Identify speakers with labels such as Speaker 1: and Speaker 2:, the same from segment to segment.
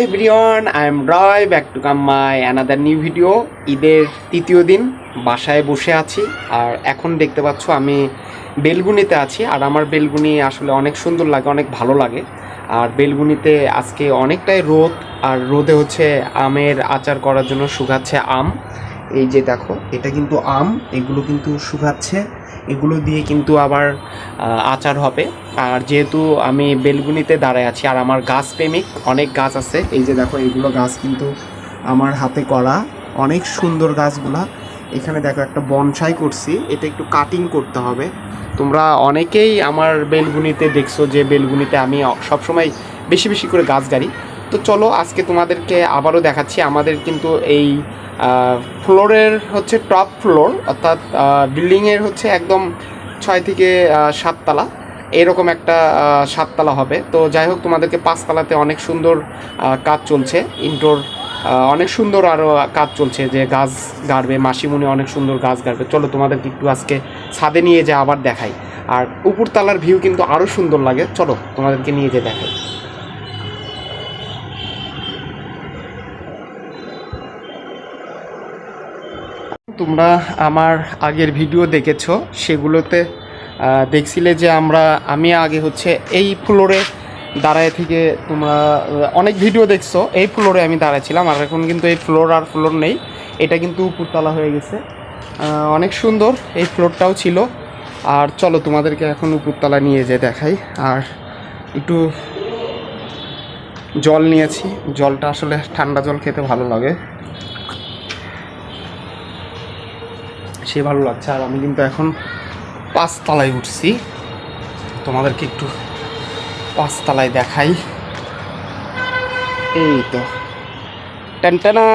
Speaker 1: Everyone, I am Roy, back to come my another new video. ঈদের তৃতীয় দিন বাসায় বসে আছি আর এখন দেখতে পাচ্ছ আমি বেলগুনিতে আছি। আর আমার বেলগুনি আসলে অনেক সুন্দর লাগে, অনেক ভালো লাগে। আর বেলগুনিতে আজকে অনেকটাই রোদ, আর রোদে হচ্ছে আমের আচার করার জন্য শুকাচ্ছে আম। এই যে দেখো, এটা কিন্তু আম, এগুলো কিন্তু শুকাচ্ছে, এগুলো দিয়ে কিন্তু আবার আচার হবে। আর যেহেতু আমি বেলগুনিতে দাঁড়ায় আছি আর আমার গাছ প্রেমিক, অনেক গাছ আছে। এই যে দেখো, এইগুলো গাছ কিন্তু আমার হাতে করা, অনেক সুন্দর গাছগুলা। এখানে দেখো একটা বনসাই করছি, এটা একটু কাটিং করতে হবে। তোমরা অনেকেই আমার বেলগুনিতে দেখছো যে বেলগুনিতে আমি সবসময় বেশি বেশি করে গাছ গাড়ি। তো চলো আজকে তোমাদেরকে আবারও দেখাচ্ছি। আমাদের কিন্তু এই ফ্লোরের হচ্ছে টপ ফ্লোর, অর্থাৎ বিল্ডিংয়ের হচ্ছে একদম 6 থেকে 7 তলা, এরকম একটা 7 তলা হবে। তো যাই হোক, তোমাদেরকে 5 তলাতে অনেক সুন্দর কাজ চলছে, ইনডোর অনেক সুন্দর আরও কাজ চলছে, যে গাছ গাড়বে মাসিমুনি, অনেক সুন্দর গাছ গাড়বে। চলো তোমাদেরকে একটু আজকে ছাদে নিয়ে যা আবার দেখাই। আর উপরতলার ভিউ কিন্তু আরও সুন্দর লাগে, চলো তোমাদেরকে নিয়ে যেয়ে দেখাই। তোমরা আমার আগের ভিডিও দেখেছো, সেগুলোতে দেখছিলে যে আমি আগে হচ্ছে এই ফ্লোরে দাঁড়ায় থেকে, তোমরা অনেক ভিডিও দেখছো এই ফ্লোরে আমি দাঁড়াইছিলাম। আর এখন কিন্তু এই ফ্লোর নেই, এটা কিন্তু উপরতলা হয়ে গেছে। অনেক সুন্দর এই ফ্লোরটাও ছিল। আর চলো তোমাদেরকে এখন উপরতলা নিয়ে যেয়ে দেখাই। আর একটু জল নিয়েছি, জলটা আসলে ঠান্ডা জল খেতে ভালো লাগে, সে ভালো লাগছে। আর আমি কিন্তু এখন 5 তলায় উঠছি, তোমাদেরকে একটু 5 তলায় দেখাই। এই তো টানটানা,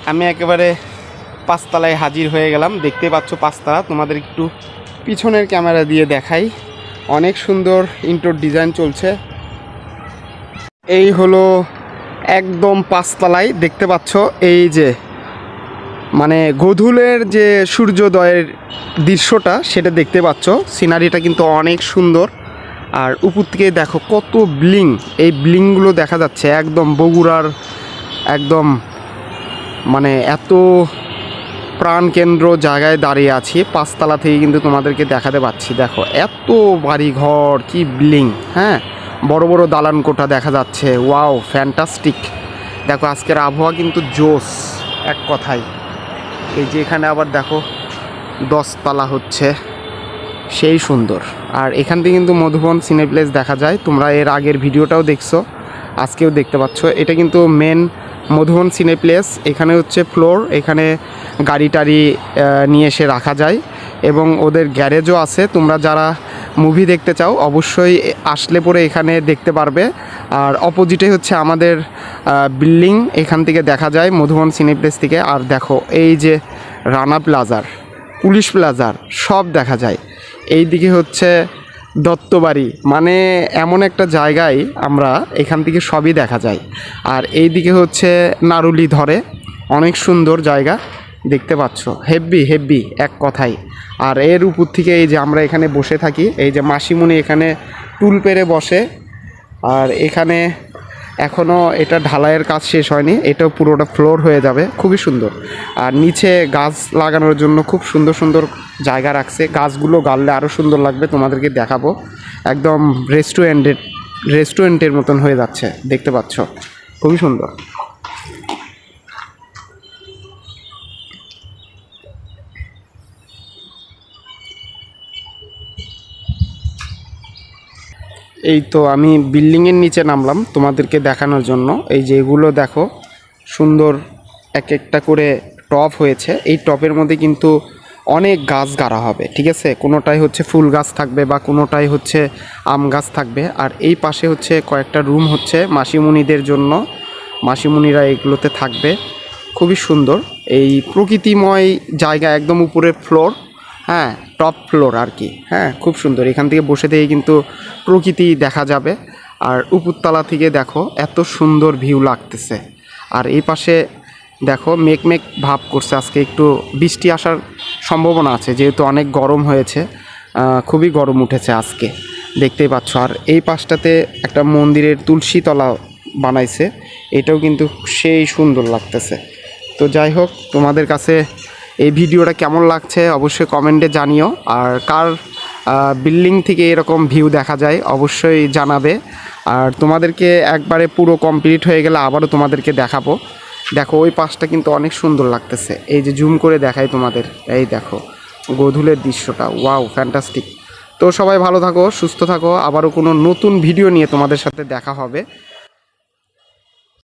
Speaker 1: আমি একেবারে 5 তলায় হাজির হয়ে গেলাম। দেখতে পাচ্ছ 5 তলা, তোমাদের একটু পিছনের ক্যামেরা দিয়ে দেখাই। অনেক সুন্দর ইনডোর ডিজাইন চলছে। এই হলো একদম 5 তলায়, দেখতে পাচ্ছ এই যে মানে গোধূলের যে সূর্যোদয়ের দৃশ্যটা, সেটা দেখতে পাচ্ছ। সিনারিটা কিন্তু অনেক সুন্দর। আর উপর থেকে দেখো কত ব্লিং, এই ব্লিংগুলো দেখা যাচ্ছে একদম বগুড়ার, একদম মানে এত প্রাণকেন্দ্র জায়গায় দাঁড়িয়ে আছি। 5 তলা থেকে কিন্তু তোমাদেরকে দেখাতে পাচ্ছি। দেখো এত বাড়ি ঘর, কি ব্লিং, হ্যাঁ, বড় বড় দালান কোঠা দেখা যাচ্ছে। Wow, fantastic. দেখো আজকের আবহাওয়া কিন্তু জোস এক কথায়। এই যে এখানে আবার দেখো 10 তলা হচ্ছে, সেই সুন্দর। আর এখান থেকে কিন্তু মধুবন সিনেপ্লেস দেখা যায়। তোমরা এর আগের ভিডিওটাও দেখছো, আজকেও দেখতে পাচ্ছ। এটা কিন্তু মেন মধুবন সিনেপ্লেস। এখানে হচ্ছে ফ্লোর, এখানে গাড়ি টাড়ি নিয়ে এসে রাখা যায় এবং ওদের গ্যারেজও আছে। তোমরা যারা মুভি দেখতে চাও অবশ্যই আসলে পরে এখানে দেখতে পারবে। আর অপোজিটে হচ্ছে আমাদের বিল্ডিং, এখান থেকে দেখা যায় মধুবন সিনেপ্লেস থেকে। আর দেখো এই যে রানা প্লাজার, পুলিশ প্লাজার সব দেখা যায়। এই দিকে হচ্ছে দত্তবাড়ি, মানে এমন একটা জায়গায় আমরা এখান থেকে সবই দেখা যায়। আর এই দিকে হচ্ছে নারুলি ধরে, অনেক সুন্দর জায়গা, দেখতে পাচ্ছ, হেব্বি হেব্বি এক কথায়। আর এর উপর থেকে এই যে আমরা এখানে বসে থাকি, এই যে মাসিমুনি এখানে টুল পেরে বসে। আর এখানে এখনও এটা ঢালাইয়ের কাজ শেষ হয়নি, এটাও পুরোটা ফ্লোর হয়ে যাবে, খুবই সুন্দর। আর নিচে গাছ লাগানোর জন্য খুব সুন্দর সুন্দর জায়গা রাখছে, গাছগুলো গাড়লে আরও সুন্দর লাগবে, তোমাদেরকে দেখাবো। একদম রেস্টুরেন্টের মতন হয়ে যাচ্ছে, দেখতে পাচ্ছ, খুবই সুন্দর। এই তো আমি বিল্ডিংয়ের নিচে নামলাম তোমাদেরকে দেখানোর জন্য। এই যে এগুলো দেখো, সুন্দর এক একটা করে টপ হয়েছে। এই টপের মধ্যে কিন্তু অনেক গাছ গাড়া হবে, ঠিক আছে। কোনোটাই হচ্ছে ফুল গাছ থাকবে বা কোনোটাই হচ্ছে আম গাছ থাকবে। আর এই পাশে হচ্ছে কয়েকটা রুম হচ্ছে মাসিমুনিদের জন্য, মাসিমুনিরা এগুলোতে থাকবে। খুবই সুন্দর এই প্রকৃতিময় জায়গা, একদম উপরের ফ্লোর, হ্যাঁ, টপ ফ্লোর আর কি। হ্যাঁ, খুব সুন্দর, এখান থেকে বসে থেকে কিন্তু প্রকৃতি দেখা যাবে। আর উপরতলা থেকে দেখো এত সুন্দর ভিউ লাগতেছে। আর এই পাশে দেখো মেঘ ভাব করছে, আজকে একটু বৃষ্টি আসার সম্ভাবনা আছে, যেহেতু অনেক গরম হয়েছে, খুবই গরম উঠেছে আজকে, দেখতেই পাচ্ছ। আর এই পাশটাতে একটা মন্দিরের তুলসী তলা বানাইছে, এটাও কিন্তু সেই সুন্দর লাগতেছে। তো যাই হোক, তোমাদের কাছে এই ভিডিওটা কেমন লাগছে অবশ্যই কমেন্টে জানিও। আর কার বিল্ডিং থেকে এরকম ভিউ দেখা যায় অবশ্যই জানাবে। আর তোমাদেরকে একবারে পুরো কমপ্লিট হয়ে গেলে আবারও তোমাদেরকে দেখাবো। দেখো ওই পাশটা কিন্তু অনেক সুন্দর লাগতেছে, এই যে জুম করে দেখাই তোমাদের, এই দেখো গোধূলের দৃশ্যটা, ওয়াও ফ্যান্টাস্টিক। তো সবাই ভালো থাকো, সুস্থ থাকো, আবারও কোনো নতুন ভিডিও নিয়ে তোমাদের সাথে দেখা হবে।